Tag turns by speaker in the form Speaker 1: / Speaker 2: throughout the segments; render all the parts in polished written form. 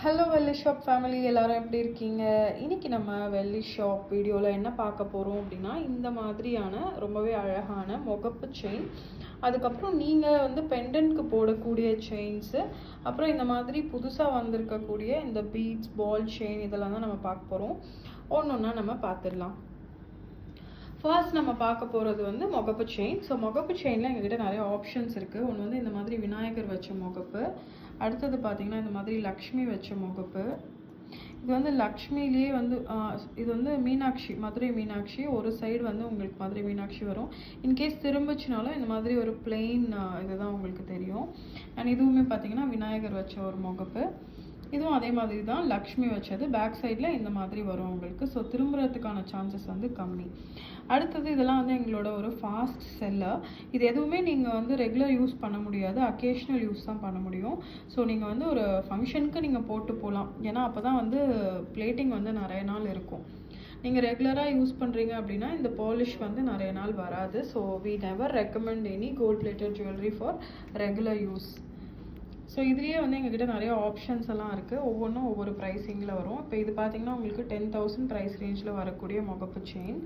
Speaker 1: Hello வெள்ளி shop family, எல்லாரும் எப்படி இருக்கீங்க? இன்னைக்கு நம்ம வெள்ளி ஷாப் வீடியோவில் என்ன பார்க்க போகிறோம் அப்படின்னா, இந்த மாதிரியான ரொம்பவே அழகான முகப்பு செயின், அதுக்கப்புறம் நீங்கள் வந்து பெண்டன்ட்க்கு போடக்கூடிய செயின்ஸு, அப்புறம் இந்த மாதிரி புதுசாக வந்திருக்கக்கூடிய இந்த பீட்ஸ் பால் செயின் இதெல்லாம் தான் நம்ம பார்க்க போகிறோம். ஒன்று ஒன்றா நம்ம பார்த்துடலாம். ஃபர்ஸ்ட் நம்ம பார்க்க போகிறது வந்து முகப்பு செயின். ஸோ முகப்பு செயினில் எங்ககிட்ட நிறைய ஆப்ஷன்ஸ் இருக்குது. ஒன்று வந்து இந்த மாதிரி விநாயகர் வச்ச முகப்பு, அடுத்தது பார்த்திங்கன்னா இந்த மாதிரி லக்ஷ்மி வச்ச முகப்பு. இது வந்து லக்ஷ்மிலேயே வந்து இது வந்து மீனாட்சி, மதுரை மீனாட்சி. ஒரு சைடு வந்து உங்களுக்கு மதுரை மீனாட்சி வரும். இன்கேஸ் திரும்பிச்சினாலும் இந்த மாதிரி ஒரு பிளெயின் இதுதான் உங்களுக்கு தெரியும். அண்ட் இதுவுமே பார்த்திங்கன்னா விநாயகர் வச்ச ஒரு முகப்பு. இதுவும் அதே மாதிரி தான் லக்ஷ்மி வச்சது. பேக் சைடில் இந்த மாதிரி வரும் உங்களுக்கு. ஸோ திரும்புறதுக்கான சான்சஸ் வந்து கம்மி. அடுத்தது இதெல்லாம் வந்து எங்களோட ஒரு ஃபாஸ்ட் செல்லர். இது எதுவுமே நீங்கள் வந்து ரெகுலர் யூஸ் பண்ண முடியாது, அக்கேஷ்னல் யூஸ் தான் பண்ண முடியும். ஸோ நீங்கள் வந்து ஒரு ஃபங்க்ஷனுக்கு நீங்கள் போட்டு போகலாம். ஏன்னா அப்போ தான் வந்து பிளேட்டிங் வந்து நிறைய நாள் இருக்கும். நீங்கள் ரெகுலராக யூஸ் பண்ணுறீங்க அப்படின்னா இந்த பாலிஷ் வந்து நிறைய நாள் வராது. So we never recommend any gold plated jewellery for regular use. So இதுலேயே வந்து எங்ககிட்ட நிறைய ஆப்ஷன்ஸ் எல்லாம் இருக்குது. ஒவ்வொன்றும் ஒவ்வொரு ப்ரைஸிங்கில் வரும். இப்போ இது பார்த்திங்கன்னா உங்களுக்கு 10,000 ப்ரைஸ் ரேஞ்சில் வரக்கூடிய முகப்பு செயின்.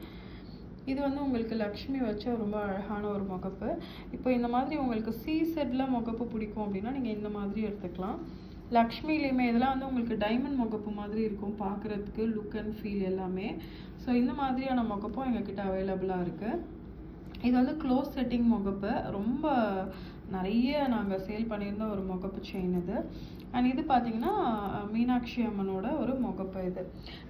Speaker 1: இது வந்து உங்களுக்கு லக்ஷ்மி வச்ச ரொம்ப அழகான ஒரு முகப்பு. இப்போ இந்த மாதிரி உங்களுக்கு சி செட்டில் முகப்பு பிடிக்கும் அப்படின்னா நீங்கள் இந்த மாதிரி எடுத்துக்கலாம். லக்ஷ்மிலேயுமே இதெல்லாம் வந்து உங்களுக்கு டைமண்ட் முகப்பு மாதிரி இருக்கும் பார்க்குறதுக்கு, லுக் அண்ட் ஃபீல் எல்லாமே. ஸோ இந்த மாதிரியான முகப்பும் எங்ககிட்ட அவைலபிளாக இருக்குது. இது வந்து க்ளோஸ் செட்டிங் முகப்பு, ரொம்ப நிறைய நாங்கள் சேல் பண்ணியிருந்த ஒரு முகப்பு செயின் இது. அண்ட் இது பார்த்தீங்கன்னா மீனாட்சி அம்மனோட ஒரு முகப்பு இது.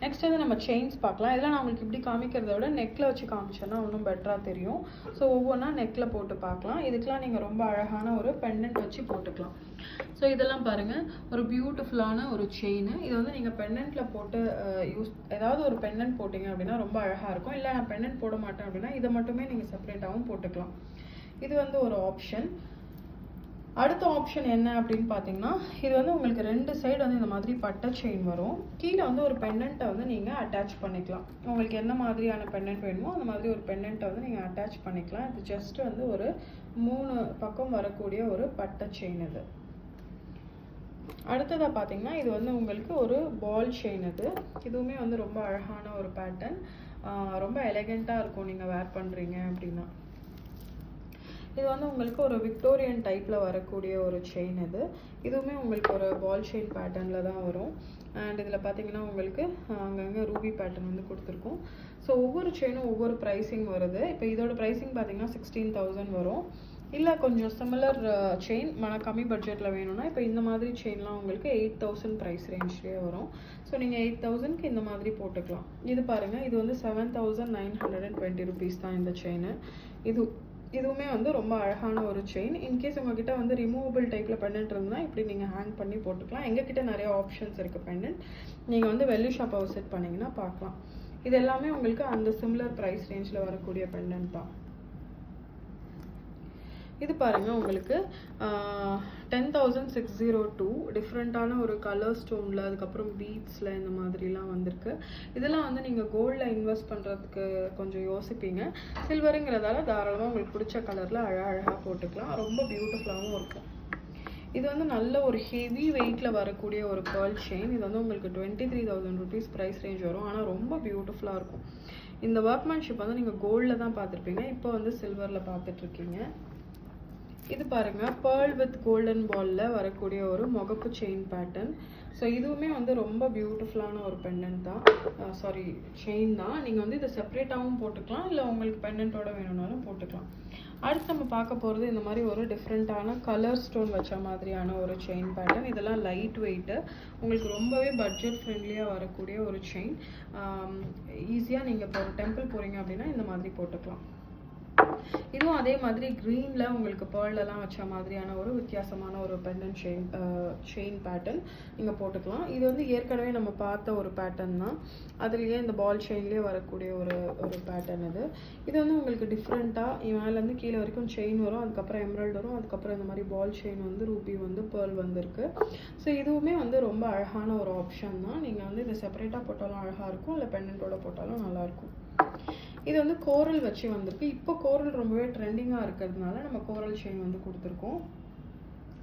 Speaker 1: நெக்ஸ்ட் வந்து நம்ம செயின்ஸ் பார்க்கலாம். இதெல்லாம் நான் உங்களுக்கு இப்படி காமிக்கிறத விட நெக்கில் வச்சு காமிச்சோன்னா இன்னும் பெட்டராக தெரியும். ஸோ ஒவ்வொன்றா நெக்கில் போட்டு பார்க்கலாம். இதுக்கெலாம் நீங்கள் ரொம்ப அழகான ஒரு பெண்டன்ட் வச்சு போட்டுக்கலாம். ஸோ இதெல்லாம் பாருங்கள், ஒரு பியூட்டிஃபுல்லான ஒரு செயின். இது வந்து நீங்கள் பெண்டன்ட்டில் போட்டு ஏதாவது ஒரு பெண்டன்ட் போட்டிங்க அப்படின்னா ரொம்ப அழகாக இருக்கும். இல்லை நான் பெண்டன்ட் போட மாட்டேன் அப்படின்னா இதை மட்டுமே நீங்கள் செப்பரேட்டாகவும் போட்டுக்கலாம். இது வந்து ஒரு ஆப்ஷன். அடுத்த ஆப்ஷன் என்ன அப்படின்னு பார்த்தீங்கன்னா, இது வந்து உங்களுக்கு 2 சைடு வந்து இந்த மாதிரி பட்டை செயின் வரும். கீழே வந்து ஒரு பெண்டன்ட்டை வந்து நீங்கள் அட்டாச் பண்ணிக்கலாம். உங்களுக்கு என்ன மாதிரியான பெண்டன்ட் வேணுமோ அந்த மாதிரி ஒரு பெண்டன்ட்டை வந்து நீங்கள் அட்டாச் பண்ணிக்கலாம். இது ஜஸ்ட் வந்து ஒரு 3 பக்கம் வரக்கூடிய ஒரு பட்டை செயின் இது. அடுத்ததாக பார்த்தீங்கன்னா இது வந்து உங்களுக்கு ஒரு பால் செயின் இது. இதுவுமே வந்து ரொம்ப அழகான ஒரு பேட்டர்ன், ரொம்ப எலகெண்ட்டாக இருக்கும் நீங்கள் வேர் பண்ணுறீங்க அப்படின்னா. இது வந்து உங்களுக்கு ஒரு விக்டோரியன் டைப்பில் வரக்கூடிய ஒரு செயின் இது. இதுவுமே உங்களுக்கு ஒரு பால் செயின் பேட்டர்னில் தான் வரும். அண்ட் இதில் பார்த்தீங்கன்னா உங்களுக்கு அங்கங்கே ரூபி பேட்டர்ன் வந்து கொடுத்துருக்கோம். ஸோ ஒவ்வொரு செயினும் ஒவ்வொரு ப்ரைஸிங் வருது. இப்போ இதோட ப்ரைஸிங் பார்த்தீங்கன்னா 16,000 வரும். இல்லை கொஞ்சம் சிமிலர் செயின் கம்மி பட்ஜெட்டில் வேணும்னா இப்போ இந்த மாதிரி செயின்லாம் உங்களுக்கு 8,000 ப்ரைஸ் ரேஞ்ச்லேயே வரும். ஸோ நீங்கள் 8,000க்கு இந்த மாதிரி போட்டுக்கலாம். இது பாருங்கள், இது வந்து 7,920 ருபீஸ் தான் இந்த செயின். இதுவுமே வந்து ரொம்ப அழகான ஒரு செயின். இன்கேஸ் உங்ககிட்ட வந்து ரிமூவபிள் டைப்பில் பெண்டன்ட் இருந்தால் இப்படி நீங்கள் ஹேங் பண்ணி போட்டுக்கலாம். எங்ககிட்ட நிறைய ஆப்ஷன்ஸ் இருக்குது பெண்டன்ட். நீங்கள் வந்து வெள்ளி ஷாப்பை விசிட் பண்ணிங்கன்னா பார்க்கலாம். இது எல்லாமே உங்களுக்கு அந்த சிமிலர் ப்ரைஸ் ரேஞ்சில் வரக்கூடிய பெண்டன்ட் தான். இது பாருங்கள், உங்களுக்கு 10,602 டிஃப்ரெண்ட்டான ஒரு கலர் ஸ்டோனில், அதுக்கப்புறம் பீட்ஸில் இந்த மாதிரிலாம் வந்திருக்கு. இதெல்லாம் வந்து நீங்கள் கோல்டில் இன்வெஸ்ட் பண்ணுறதுக்கு கொஞ்சம் யோசிப்பீங்க. சில்வருங்கிறதால தாராளமாக உங்களுக்கு பிடிச்ச கலரில் அழகாக போட்டுக்கலாம். ரொம்ப பியூட்டிஃபுல்லாகவும் இருக்கும். இது வந்து நல்ல ஒரு ஹெவி வெயிட்டில் வரக்கூடிய ஒரு பேர்ல் செயின். இது வந்து உங்களுக்கு 23,000 ருபீஸ் ப்ரைஸ் ரேஞ்ச் வரும். ஆனால் ரொம்ப பியூட்டிஃபுல்லாக இருக்கும். இந்த ஒர்க்மேன்ஷிப் வந்து நீங்கள் கோல்டில் தான் பார்த்துருப்பீங்க, இப்போ வந்து சில்வரில் பார்த்துட்ருக்கீங்க. இது பாருங்கள், பேர்ல் வித் கோல்டன் பாலில் வரக்கூடிய ஒரு முகப்பு செயின் பேட்டர்ன். ஸோ இதுவுமே வந்து ரொம்ப பியூட்டிஃபுல்லான ஒரு பெண்டன்ட் தான், செயின் தான். நீங்கள் வந்து இதை செப்பரேட்டாகவும் போட்டுக்கலாம், இல்லை உங்களுக்கு பெண்டன்ட்டோட வேணும்னாலும் போட்டுக்கலாம். அடுத்து நம்ம பார்க்க போகிறது இந்த மாதிரி ஒரு டிஃப்ரெண்ட்டான கலர் ஸ்டோன் வச்ச மாதிரியான ஒரு செயின் பேட்டர்ன். இதெல்லாம் லைட் வெயிட்டு, உங்களுக்கு ரொம்பவே பட்ஜெட் ஃப்ரெண்ட்லியாக வரக்கூடிய ஒரு செயின். ஈஸியாக நீங்கள் இப்போ ஒரு டெம்பிள் போகிறீங்க அப்படின்னா இந்த மாதிரி போட்டுக்கலாம். இதுவும் அதே மாதிரி க்ரீனில் உங்களுக்கு பேர்லெலாம் வச்ச மாதிரியான ஒரு வித்தியாசமான ஒரு பெண்டன்ட் செயின் பேட்டர்ன் நீங்கள் போட்டுக்கலாம். இது வந்து ஏற்கனவே நம்ம பார்த்த ஒரு பேட்டர்ன் தான். அதுலேயே இந்த பால் செயின்லேயே வரக்கூடிய ஒரு பேட்டர்ன் இது. இது வந்து உங்களுக்கு டிஃப்ரெண்ட்டாக மேலேருந்து கீழே வரைக்கும் செயின் வரும், அதுக்கப்புறம் எம்ராய்டு வரும், அதுக்கப்புறம் இந்த மாதிரி பால் செயின் வந்து ரூபி வந்து பேர்ல் வந்துருக்கு. ஸோ இதுவுமே வந்து ரொம்ப அழகான ஒரு ஆப்ஷன் தான். நீங்கள் வந்து இதை செப்பரேட்டாக போட்டாலும் அழகாக இருக்கும், இல்லை பெண்டன்ட்டோட போட்டாலும் நல்லாயிருக்கும். இது வந்து கோரல் வச்சு வந்திருக்கு. இப்போ கோரல் ரொம்பவே ட்ரெண்டிங்காக இருக்கிறதுனால நம்ம கோரல் செயின் வந்து கொடுத்துருக்கோம்.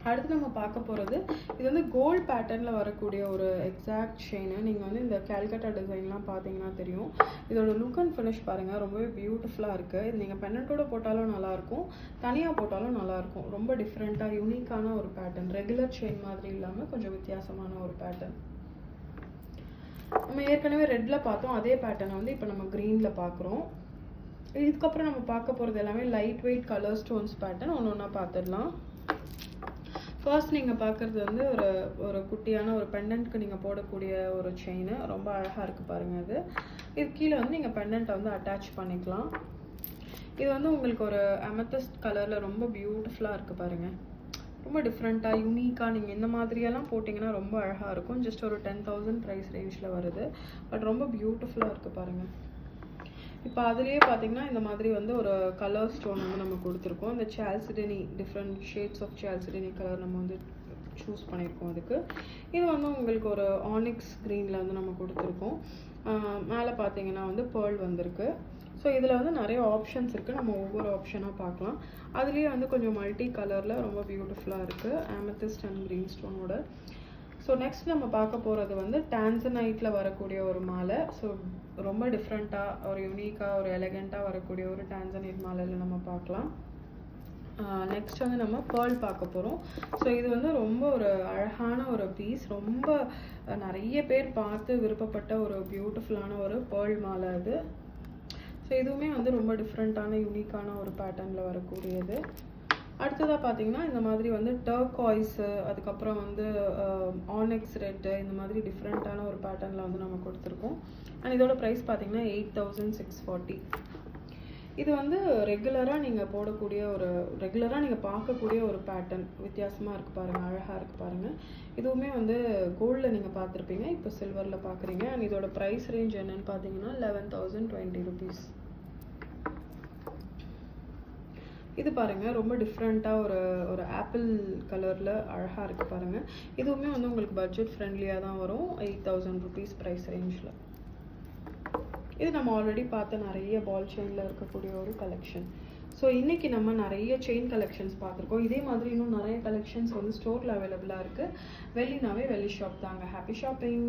Speaker 1: அடுத்து நம்ம பார்க்க போகிறது இது வந்து கோல்ட் பேட்டர்னில் வரக்கூடிய ஒரு எக்ஸாக்ட் செயின். நீங்கள் வந்து இந்த கேல்கட்டா டிசைன்லாம் பார்த்தீங்கன்னா தெரியும். இதோட லுக் அண்ட் ஃபினிஷ் பாருங்கள், ரொம்பவே பியூட்டிஃபுல்லாக இருக்குது. இது நீங்கள் பெண்டன்ட்டோட போட்டாலும் நல்லாயிருக்கும், தனியாக போட்டாலும் நல்லாயிருக்கும். ரொம்ப டிஃப்ரெண்ட்டாக யூனிக்கான ஒரு பேட்டர்ன், ரெகுலர் செயின் மாதிரி இல்லாமல் கொஞ்சம் வித்தியாசமான ஒரு பேட்டர்ன். நம்ம ஏற்கனவே ரெட்டில் பார்த்தோம், அதே பேட்டர்னை வந்து இப்போ நம்ம க்ரீனில் பார்க்குறோம். இதுக்கப்புறம் நம்ம பார்க்க போகிறது எல்லாமே light weight colour stones pattern. ஒன்று ஒன்றா பார்த்துடலாம். ஃபர்ஸ்ட் நீங்கள் பார்க்குறது வந்து ஒரு குட்டியான ஒரு பெண்டன்ட்க்கு நீங்கள் போடக்கூடிய ஒரு செயின். ரொம்ப அழகாக இருக்குது பாருங்கள். இது கீழே வந்து நீங்கள் பெண்டன்ட்டை வந்து அட்டாச் பண்ணிக்கலாம். இது வந்து உங்களுக்கு ஒரு அமெத்திஸ்ட் கலரில் ரொம்ப பியூட்டிஃபுல்லாக இருக்குது பாருங்கள். ரொம்ப டிஃப்ரெண்ட்டாக யூனிக்காக நீங்கள் இந்த மாதிரியெல்லாம் போட்டிங்கன்னா ரொம்ப அழகாக இருக்கும். ஜஸ்ட் ஒரு 10,000 ப்ரைஸ் ரேஞ்சில் வருது. பட் ரொம்ப பியூட்டிஃபுல்லாக இருக்குது பாருங்கள். இப்போ அதுலேயே பார்த்தீங்கன்னா இந்த மாதிரி வந்து ஒரு கலர் ஸ்டோன் வந்து நம்ம கொடுத்துருக்கோம். இந்த சால்சிடனி, டிஃப்ரெண்ட் ஷேட்ஸ் ஆஃப் சால்சிடனி கலர் நம்ம வந்து சூஸ் பண்ணியிருக்கோம். அதுக்கு இது வந்து உங்களுக்கு ஒரு ஆனிக்ஸ் க்ரீனில் வந்து நம்ம கொடுத்துருக்கோம். மேலே பார்த்தீங்கன்னா வந்து பேர்ல் வந்திருக்கு. ஸோ இதில் வந்து நிறைய ஆப்ஷன்ஸ் இருக்குது. நம்ம ஒவ்வொரு ஆப்ஷனாக பார்க்கலாம். அதுலேயே வந்து கொஞ்சம் மல்டி கலரில் ரொம்ப பியூட்டிஃபுல்லாக இருக்குது, அமெத்திஸ்ட் அண்ட் க்ரீன் ஸ்டோனோட. ஸோ நெக்ஸ்ட் நம்ம பார்க்க போகிறது வந்து டான்சனைட்டில் வரக்கூடிய ஒரு மாலை. ஸோ ரொம்ப டிஃப்ரெண்ட்டாக ஒரு யூனிக்காக ஒரு எலகெண்ட்டாக வரக்கூடிய ஒரு டான்சனைட் மாலையில் நம்ம பார்க்கலாம். நெக்ஸ்ட் வந்து நம்ம பேர்ல் பார்க்க போகிறோம். ஸோ இது வந்து ரொம்ப ஒரு அழகான ஒரு பீஸ், ரொம்ப நிறைய பேர் பார்த்து விருப்பப்பட்ட ஒரு பியூட்டிஃபுல்லான ஒரு பேர்ல் மாலை அது. ஸோ இதுவுமே வந்து ரொம்ப டிஃப்ரெண்ட்டான யூனிக்கான ஒரு பேட்டர்னில் வரக்கூடியது. அடுத்ததாக பார்த்தீங்கன்னா இந்த மாதிரி வந்து டர்காய்ஸு, அதுக்கப்புறம் வந்து ஆனிக்ஸ் ரெட்டு, இந்த மாதிரி டிஃப்ரெண்ட்டான ஒரு பேட்டர்னில் வந்து நம்ம கொடுத்துருக்கோம். அண்ட் இதோட ப்ரைஸ் பார்த்தீங்கன்னா 8,640. இது வந்து ரெகுலராக நீங்கள் போடக்கூடிய ரெகுலராக நீங்கள் பார்க்கக்கூடிய ஒரு பேட்டர்ன். வித்தியாசமாக இருக்குது பாருங்கள், அழகாக இருக்குது பாருங்கள். இதுவுமே வந்து கோல்டில் நீங்கள் பார்த்துருப்பீங்க, இப்போ சில்வரில் பார்க்குறீங்க. அண்ட் இதோட ப்ரைஸ் ரேஞ்ச் என்னன்னு பார்த்தீங்கன்னா 11,020 rupees. இது பாருங்கள், ரொம்ப டிஃப்ரெண்ட்டாக ஒரு ஆப்பிள் கலரில் அழகாக இருக்குது பாருங்கள். இதுவுமே வந்து உங்களுக்கு பட்ஜெட் ஃப்ரெண்ட்லியாக தான் வரும், 8,000 rupees ப்ரைஸ் ரேஞ்சில். இது நம்ம ஆல்ரெடி பார்த்த நிறைய பால் செயினில் இருக்கக்கூடிய ஒரு கலெக்ஷன். ஸோ இன்றைக்கி நம்ம நிறைய செயின் கலெக்ஷன்ஸ் பார்த்துருக்கோம். இதே மாதிரி இன்னும் நிறைய கலெக்ஷன்ஸ் வந்து ஸ்டோரில் அவைலபிளாக இருக்குது. வெள்ளினாவே வெள்ளி ஷாப் தாங்க. Happy shopping.